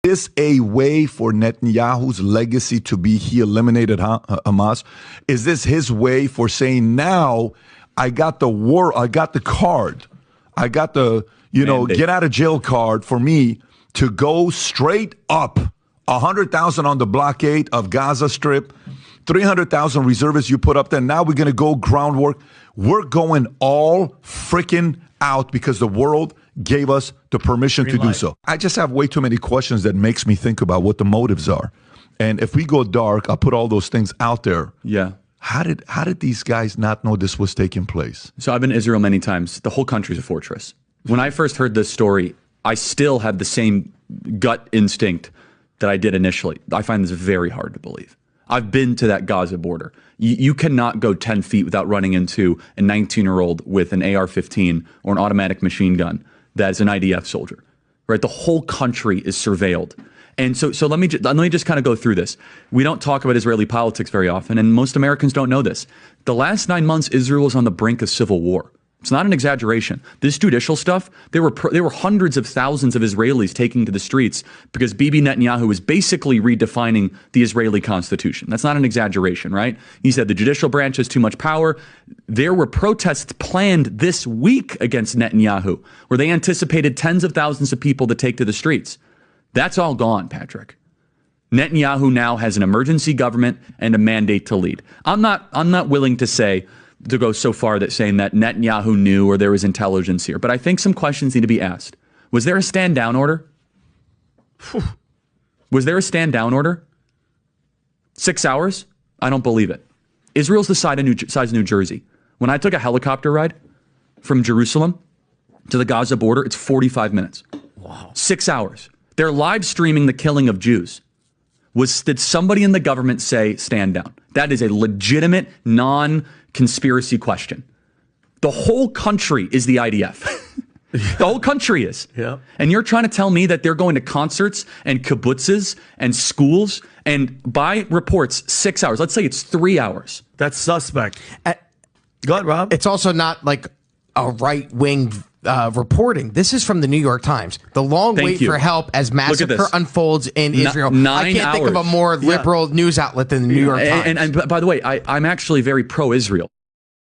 Is a way for Netanyahu's legacy to be he eliminated Hamas? Is this his way for saying, now I got the card, I got the, get out of jail card for me to go straight up 100,000 on the blockade of Gaza Strip, 300,000 reservists you put up there. Now we're going to go groundwork. We're going all freaking out because the world gave us the permission to do so. I just have way too many questions that makes me think about what the motives are. And if we go dark, I'll put all those things out there. Yeah. How did these guys not know this was taking place? So I've been to Israel many times. The whole country's a fortress. When I first heard this story, I still have the same gut instinct that I did initially. I find this very hard to believe. I've been to that Gaza border. You cannot go 10 feet without running into a 19-year-old with an AR-15 or an automatic machine gun that is an IDF soldier, right? The whole country is surveilled. And so let me just kind of go through this. We don't talk about Israeli politics very often, and most Americans don't know this. The last 9 months, Israel was on the brink of civil war. It's not an exaggeration. This judicial stuff, there were hundreds of thousands of Israelis taking to the streets because Bibi Netanyahu is basically redefining the Israeli constitution. That's not an exaggeration, right? He said the judicial branch has too much power. There were protests planned this week against Netanyahu, where they anticipated tens of thousands of people to take to the streets. That's all gone, Patrick. Netanyahu now has an emergency government and a mandate to lead. I'm not willing to go so far that saying that Netanyahu knew or there was intelligence here. But I think some questions need to be asked. Was there a stand down order? Was there a stand down order? 6 hours? I don't believe it. Israel's the size of New Jersey. When I took a helicopter ride from Jerusalem to the Gaza border, it's 45 minutes. Wow. 6 hours. They're live streaming the killing of Jews. Did somebody in the government say stand down? That is a legitimate non-conspiracy question. The whole country is the IDF. The whole country is. Yeah. And you're trying to tell me that they're going to concerts and kibbutzes and schools and by reports 6 hours. Let's say it's 3 hours. That's suspect. Go ahead, Rob. It's also not like a right-wing reporting. This is from the New York Times. The long wait for help as massacre unfolds in Israel. 9 I can't hours. think of a more liberal news outlet than the New York Times. And by the way, I'm actually very pro-Israel.